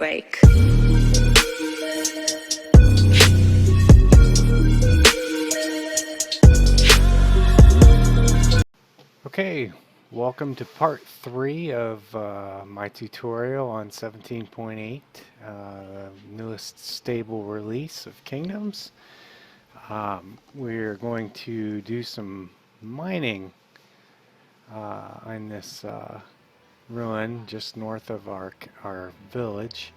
break. Okay, welcome to part 3 of my tutorial on 17.8, newest stable release of Kingdoms. We're going to do some mining in this ruin just north of our village.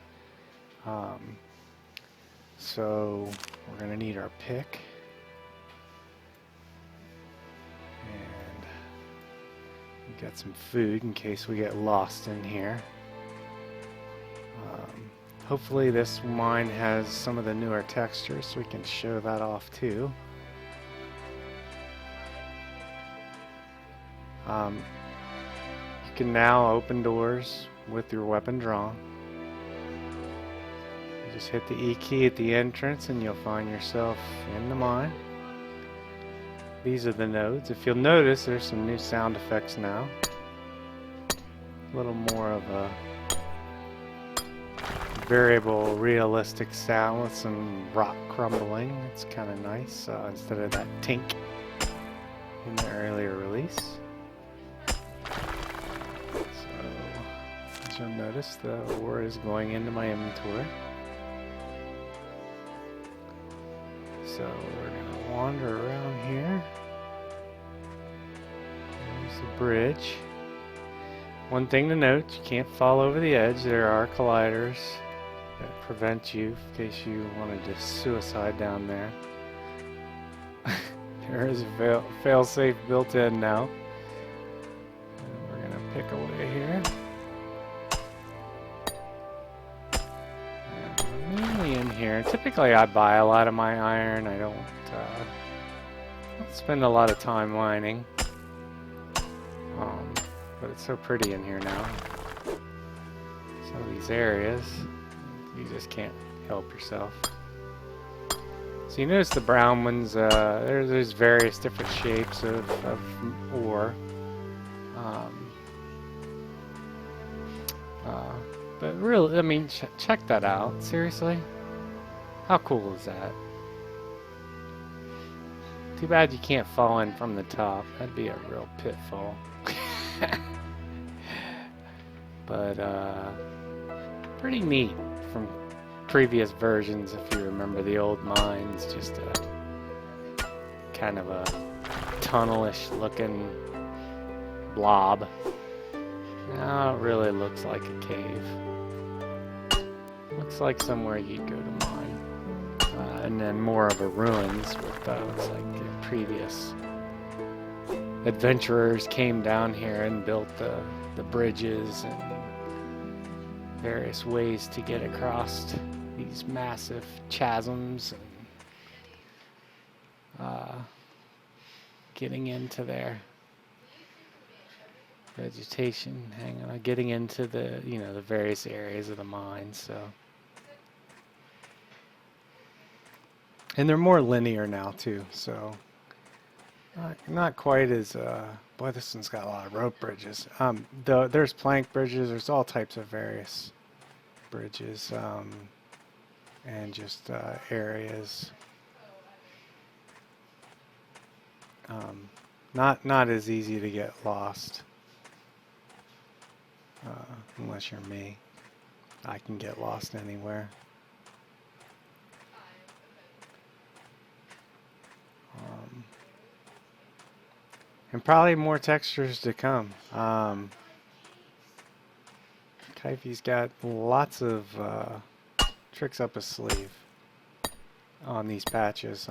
So we're going to need our pick. And we got some food in case we get lost in here. Hopefully this mine has some of the newer textures so we can show that off too. You can now open doors with your weapon drawn. You just hit the E key at the entrance and you'll find yourself in the mine. These are the nodes. If you'll notice, there's some new sound effects now. A little more of a variable, realistic sound with some rock crumbling. It's kind of nice instead of that tink in the earlier release. So, as you'll notice, the ore is going into my inventory. So we're going to wander around here. There's the bridge. One thing to note, you can't fall over the edge. There are colliders that prevent you in case you wanted to suicide down there. There is a fail-safe built in now. And we're going to pick away here. And we're mainly in here. Typically I buy a lot of my iron. I don't spend a lot of time mining. But it's so pretty in here now. Some of these areas, you just can't help yourself. So you notice the brown ones, there's various different shapes of ore. But really, I mean, check that out. Seriously? How cool is that? Too bad you can't fall in from the top. That'd be a real pitfall. But pretty neat from previous versions. If you remember the old mines, just a kind of a tunnelish looking blob. Now it really looks like a cave. Looks like somewhere you'd go to mine. And then more of a ruins with looks like the previous adventurers came down here and built the bridges and various ways to get across these massive chasms and getting into their vegetation, getting into the the various areas of the mine. So, and they're more linear now too. So. Not quite as, boy, this one's got a lot of rope bridges. There's plank bridges, there's all types of various bridges, and just areas. Not as easy to get lost, unless you're me. I can get lost anywhere. And probably more textures to come. Kaifi's got lots of tricks up his sleeve on these patches.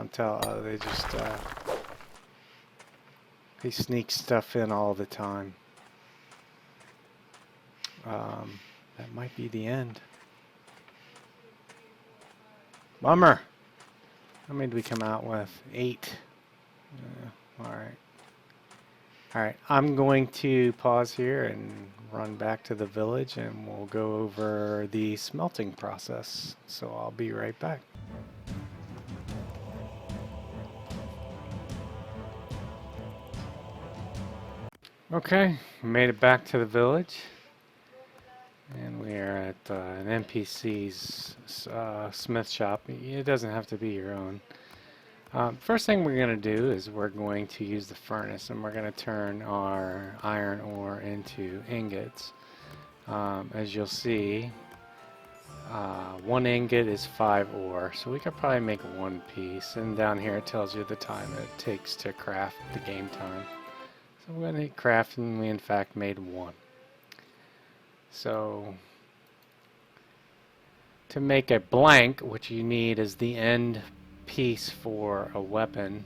They sneak stuff in all the time. That might be the end. Bummer. How many did we come out with? 8. Alright. Alright, I'm going to pause here and run back to the village and we'll go over the smelting process. So I'll be right back. Okay, made it back to the village. And we are at an NPC's smith shop. It doesn't have to be your own. First thing we're going to do is we're going to use the furnace, and we're going to turn our iron ore into ingots. As you'll see, 1 ingot is 5 ore, so we could probably make 1 piece. And down here it tells you the time it takes to craft, the game time. So we're going to hit craft, and we in fact made 1. So to make a blank, what you need is the end piece for a weapon.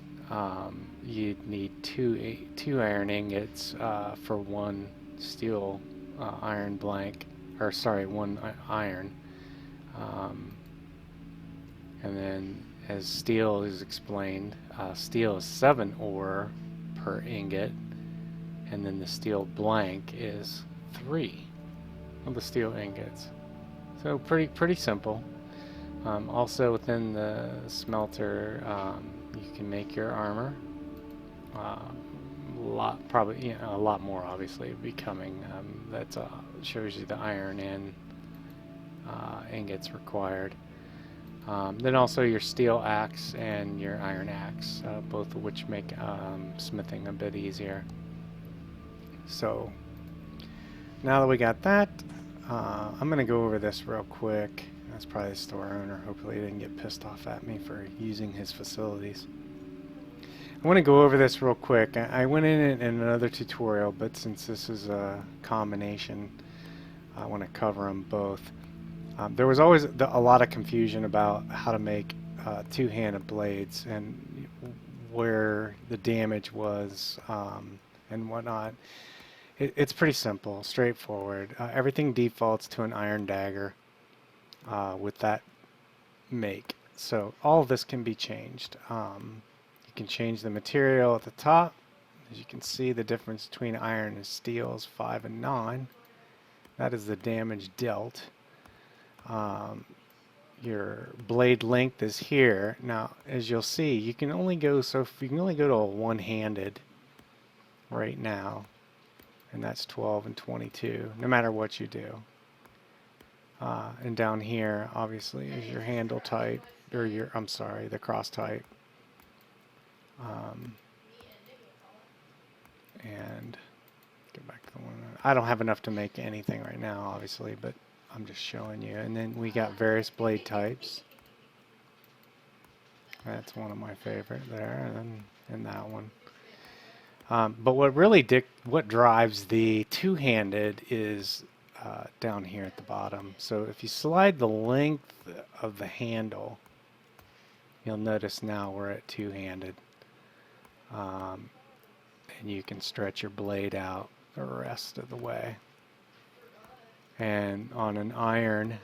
You'd need two iron ingots for 1 steel iron blank, or sorry, 1 iron. And then, as steel is explained, steel is 7 ore per ingot, and then the steel blank is 3 of the steel ingots. So pretty simple. Also within the smelter, you can make your armor. Probably a lot more obviously becoming. That shows you the iron and ingots required. Then also your steel axe and your iron axe, both of which make smithing a bit easier. So now that we got that, I'm going to go over this real quick. That's probably the store owner. Hopefully he didn't get pissed off at me for using his facilities. I want to go over this real quick. I went in another tutorial, but since this is a combination, I want to cover them both. There was always a lot of confusion about how to make two-handed blades and where the damage was and whatnot. It's pretty simple, straightforward. Everything defaults to an iron dagger with that make. So all of this can be changed. You can change the material at the top. As you can see, the difference between iron and steel is 5 and 9. That is the damage dealt. Your blade length is here. Now, as you'll see, you can only go to a one-handed right now, and that's 12 and 22, no matter what you do. And down here, obviously, is your handle type, or the cross type. And get back to the one. I don't have enough to make anything right now, obviously, but I'm just showing you. And then we got various blade types. That's one of my favorite there, and that one. But what drives the two-handed is down here at the bottom. So if you slide the length of the handle, you'll notice now we're at two-handed. And you can stretch your blade out the rest of the way. And on an iron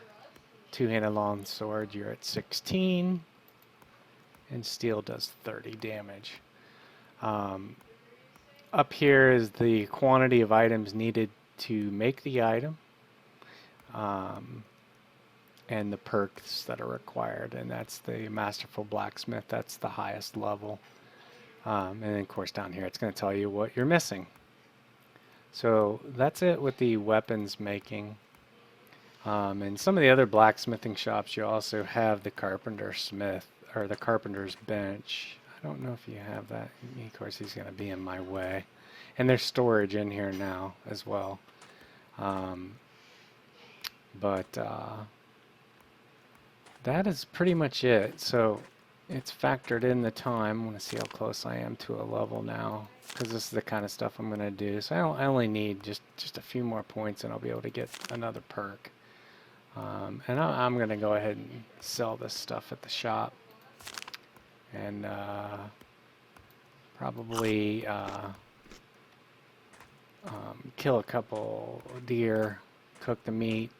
two-handed longsword, you're at 16, and steel does 30 damage. Up here is the quantity of items needed to make the item, and the perks that are required, and that's the Masterful Blacksmith. That's the highest level. And then, of course, down here it's going to tell you what you're missing. So that's it with the weapons making. In some of the other blacksmithing shops, you also have the carpenter's smith, or the carpenter's bench. I don't know if you have that. Of course, he's going to be in my way. And there's storage in here now as well. That is pretty much it. So it's factored in the time. I want to see how close I am to a level now, because this is the kind of stuff I'm going to do. So I only need just a few more points, and I'll be able to get another perk. And I'm going to go ahead and sell this stuff at the shop, and probably kill a couple deer, cook the meat,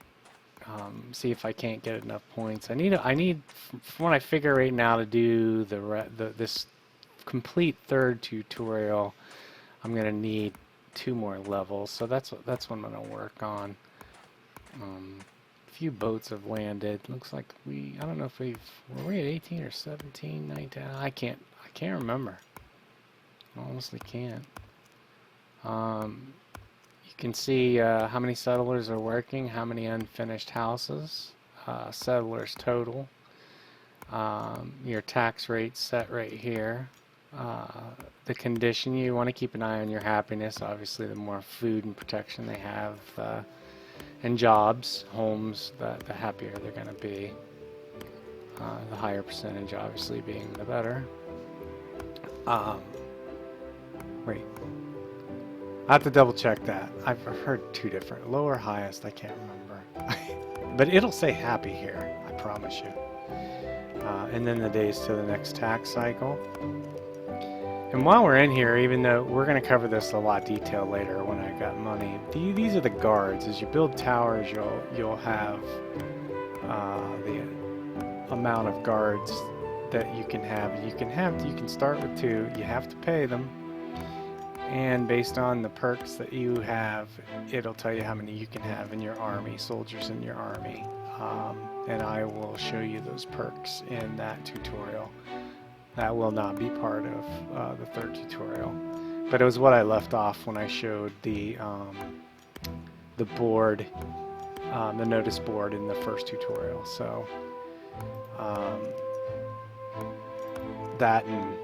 see if I can't get enough points. I need from what I figure right now to do this complete third tutorial, I'm gonna need 2 more levels. So that's what I'm gonna work on. A few boats have landed. Looks like I don't know if were we at 18 or 17, 19? I can't remember. I honestly can't. You You can see how many settlers are working, how many unfinished houses, settlers total, your tax rate set right here. The condition, you want to keep an eye on your happiness. Obviously, the more food and protection they have, and jobs, homes, the happier they're going to be. The higher percentage, obviously, being the better. Wait. I have to double check that. I've heard two different. Lower, highest, I can't remember. But it'll say happy here, I promise you. And then the days to the next tax cycle. And while we're in here, even though we're going to cover this a lot detail later when I got money, these are the guards. As you build towers, you'll have the amount of guards that you can have. You can start with 2. You have to pay them. And based on the perks that you have, it'll tell you how many you can have in your army, soldiers in your army. And I will show you those perks in that tutorial. That will not be part of the 3rd tutorial. But it was what I left off when I showed the board, the notice board in the first tutorial. So that and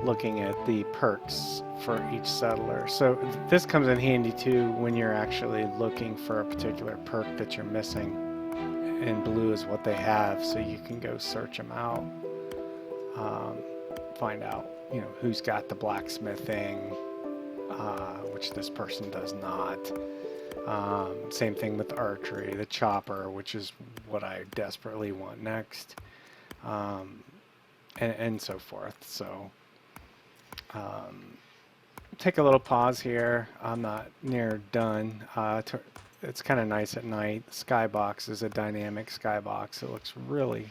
looking at the perks for each settler. So this comes in handy too when you're actually looking for a particular perk that you're missing. And blue is what they have, so you can go search them out. Find out, who's got the blacksmithing, which this person does not. Same thing with archery, the chopper, which is what I desperately want next, and so forth. So take a little pause here. I'm not near done. It's kind of nice at night. The skybox is a dynamic skybox. It looks really,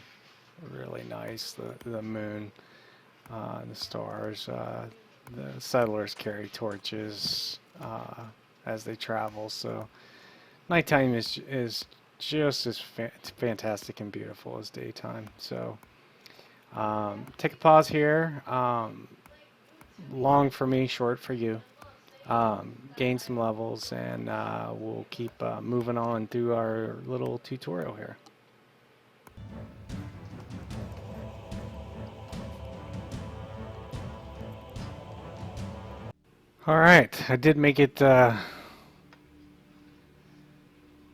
really nice. The moon, the stars. The settlers carry torches as they travel. So nighttime is just as fantastic and beautiful as daytime. So take a pause here. Long for me, short for you. Gain some levels, and we'll keep moving on through our little tutorial here. Alright, I did make it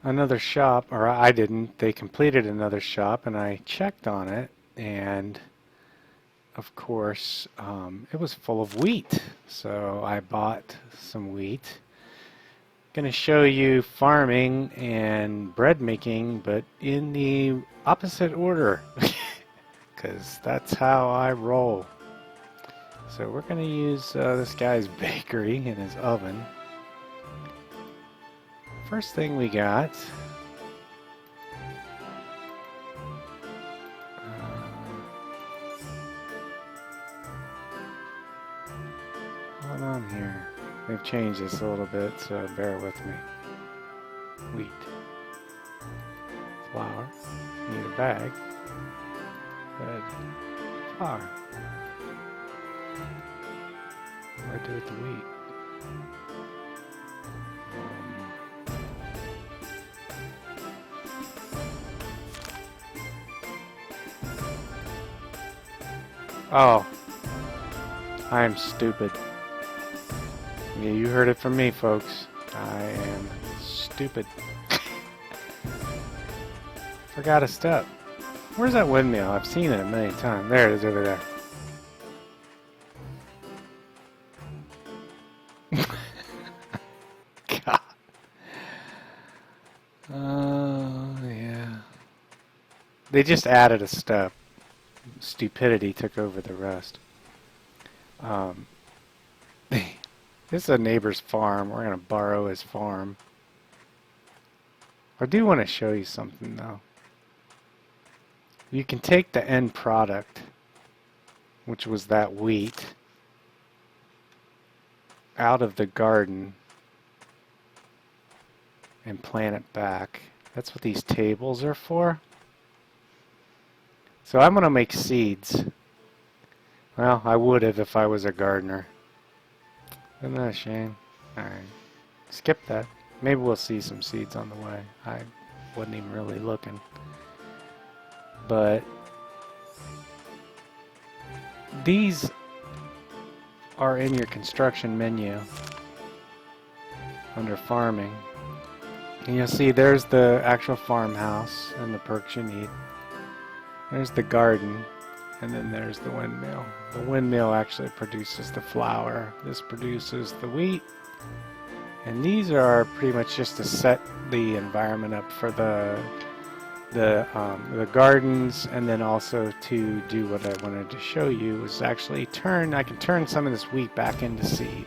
another shop, or I didn't. They completed another shop, and I checked on it, and of course, it was full of wheat. So I bought some wheat. Going to show you farming and bread making, but in the opposite order, because that's how I roll. So we're going to use this guy's bakery in his oven. First thing we got. Hold on here. They've changed this a little bit, so bear with me. Wheat. Flour. Need a bag. Bread. Flour. What do I do with the wheat? Oh. I am stupid. Yeah, you heard it from me, folks. I am stupid. Forgot a step. Where's that windmill? I've seen it a million times. There it is over there. God. Oh, yeah. They just added a step. Stupidity took over the rest. This is a neighbor's farm. We're going to borrow his farm. I do want to show you something, though. You can take the end product, which was that wheat, out of the garden and plant it back. That's what these tables are for. So I'm going to make seeds. Well, I would have if I was a gardener. Isn't that a shame? Alright. Skip that. Maybe we'll see some seeds on the way. I wasn't even really looking. But these are in your construction menu under farming. And you'll see there's the actual farmhouse and the perks you need. There's the garden, and then there's the windmill. The windmill actually produces the flour. This produces the wheat. And these are pretty much just to set the environment up for the gardens, and then also to do what I wanted to show you is actually I can turn some of this wheat back into seed.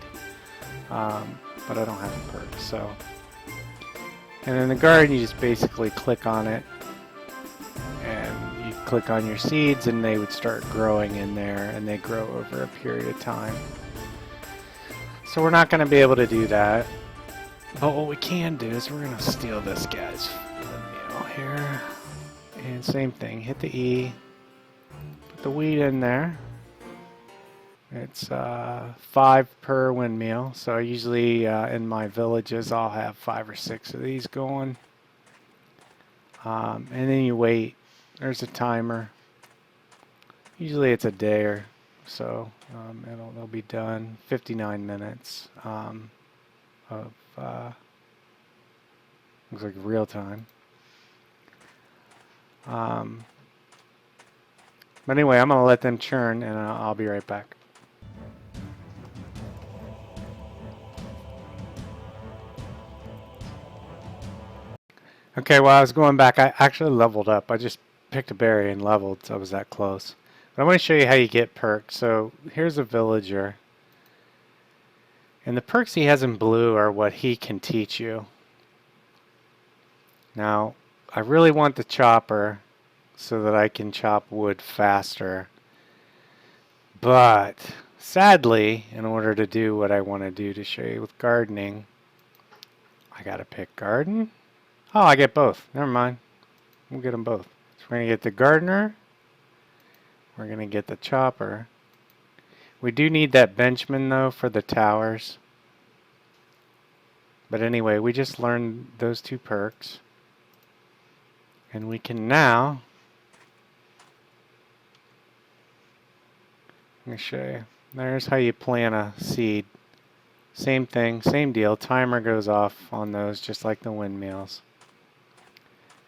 But I don't have a perk, so. And in the garden, you just basically click on it, and you click on your seeds, and they would start growing in there, and they grow over a period of time. So we're not going to be able to do that. But what we can do is we're going to steal this guy's windmill here. And same thing, hit the E, put the wheat in there. It's 5 per windmill, so usually in my villages I'll have 5 or 6 of these going. And then you wait. There's a timer. Usually it's a day or so. They'll be done. 59 minutes of looks like real time. But anyway, I'm going to let them churn, and I'll be right back. Okay, while I was going back, I actually leveled up. I just picked a berry and leveled, so I was that close. But I want to show you how you get perks. So here's a villager. And the perks he has in blue are what he can teach you. Now, I really want the chopper so that I can chop wood faster. But sadly, in order to do what I want to do to show you with gardening, I got to pick garden. Oh, I get both. Never mind. We'll get them both. So we're going to get the gardener. We're going to get the chopper. We do need that benchman, though, for the towers. But anyway, we just learned those 2 perks. And we can now... Let me show you. There's how you plant a seed. Same thing, same deal. Timer goes off on those just like the windmills.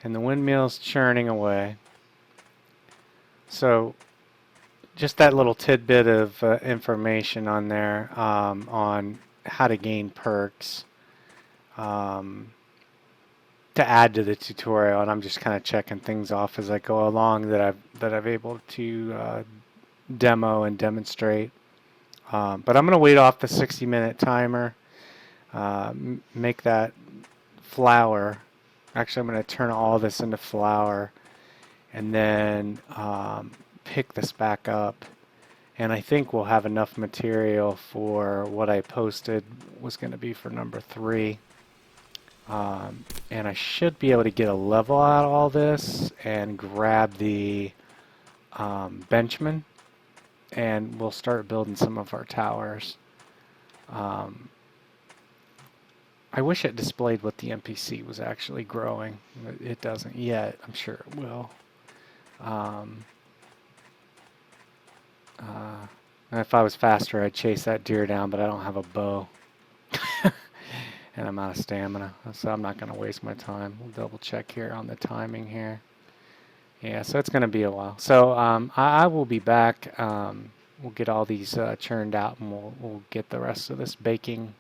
And the windmill's churning away. So just that little tidbit of information on there on how to gain perks to add to the tutorial, and I'm just kind of checking things off as I go along that I've able to demo and demonstrate. But I'm going to wait off the 60-minute timer, make that flour. Actually, I'm going to turn all this into flour, and then pick this back up. And I think we'll have enough material for what I posted was going to be for number 3. And I should be able to get a level out of all this and grab the benchman, and we'll start building some of our towers. I wish it displayed what the NPC was actually growing. It doesn't yet. I'm sure it will. If I was faster, I'd chase that deer down, but I don't have a bow. And I'm out of stamina, so I'm not going to waste my time. We'll double check here on the timing here. Yeah, so it's going to be a while. So I will be back. We'll get all these churned out, and we'll get the rest of this baking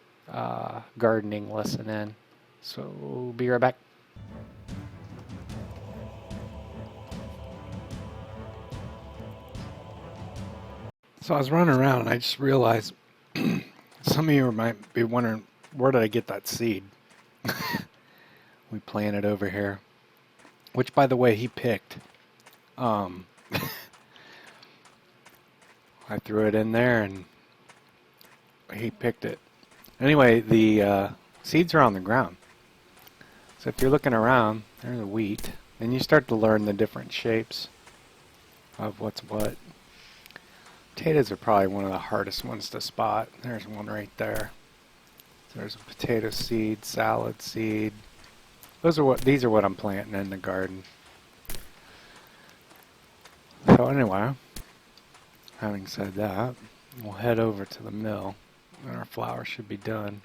gardening lesson in. So we'll be right back. So I was running around, and I just realized some of you might be wondering, where did I get that seed? We planted over here, which, by the way, he picked. I threw it in there, and he picked it. Anyway, the seeds are on the ground. So if you're looking around, there's the wheat. And you start to learn the different shapes of what's what. Potatoes are probably one of the hardest ones to spot. There's one right there. There's a potato seed, salad seed. These are what I'm planting in the garden. So anyway, having said that, we'll head over to the mill and our flour should be done.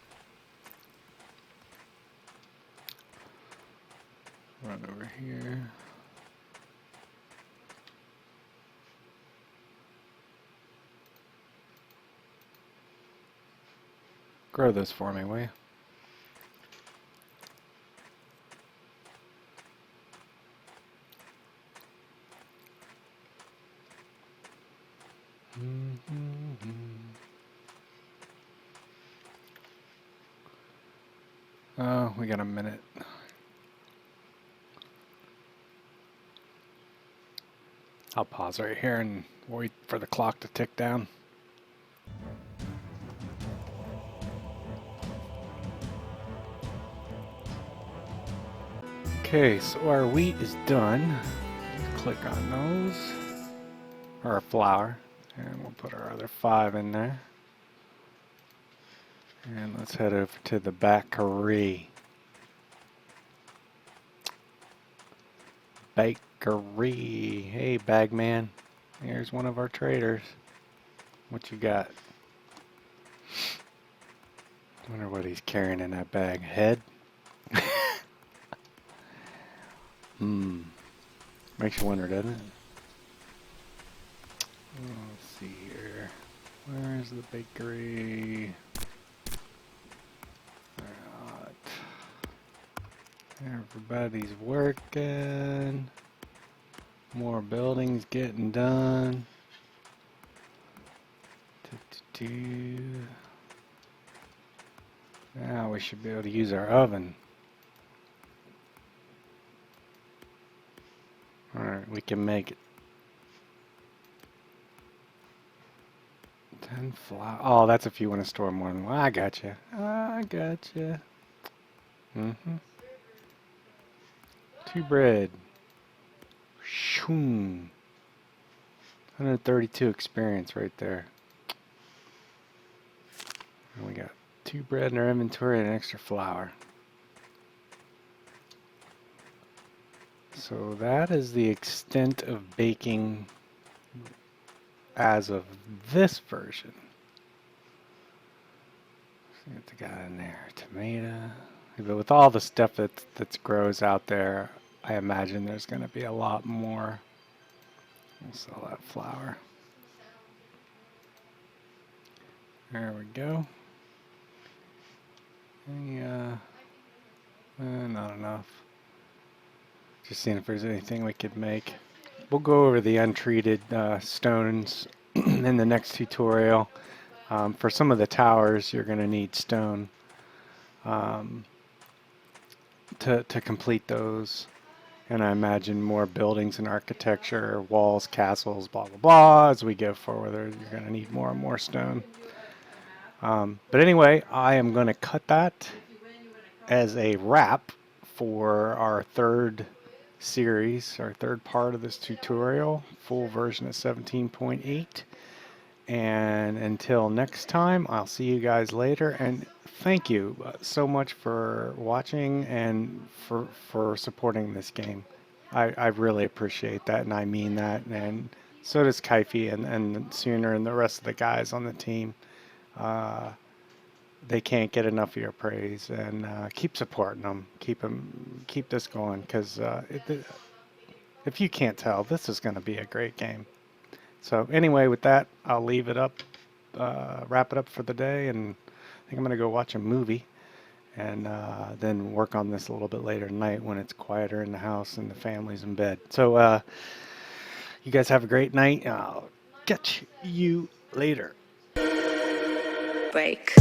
Run over here. Grow this for me, will you? Oh, we got a minute. I'll pause right here and wait for the clock to tick down. Okay, so our wheat is done. Click on those. Or our flour. And we'll put our other 5 in there. And let's head over to the bakery. Bakery. Hey, bagman. Here's one of our traders. What you got? Wonder what he's carrying in that bag. Head? Makes you wonder, doesn't it? Let's see here. Where's the bakery? Everybody's working. More buildings getting done. Now we should be able to use our oven. Alright, we can make it. 10 flour. Oh, that's if you want to store more than one. I gotcha. I gotcha. 2 bread. Shoom. 132 experience right there. And we got 2 bread in our inventory and extra flour. So that is the extent of baking as of this version. See what they got in there. Tomato. But with all the stuff that grows out there, I imagine there's going to be a lot more. We'll sell that flour. There we go. Not enough. Just seeing if there's anything we could make. We'll go over the untreated stones in the next tutorial. For some of the towers, you're going to need stone to complete those. And I imagine more buildings and architecture, walls, castles, blah, blah, blah. As we go forward, you're going to need more and more stone. But anyway, I am going to cut that as a wrap for our third series, our third part of this tutorial, full version of 17.8. And until next time, I'll see you guys later. And thank you so much for watching and for supporting this game. I really appreciate that, and I mean that. And so does Kaifi and Sooner and the rest of the guys on the team. They can't get enough of your praise, and keep supporting them. Keep this going, because if you can't tell, this is going to be a great game. So anyway, with that, I'll leave it up, wrap it up for the day, and I think I'm going to go watch a movie, and then work on this a little bit later tonight when it's quieter in the house and the family's in bed. So you guys have a great night. I'll catch you later. Break.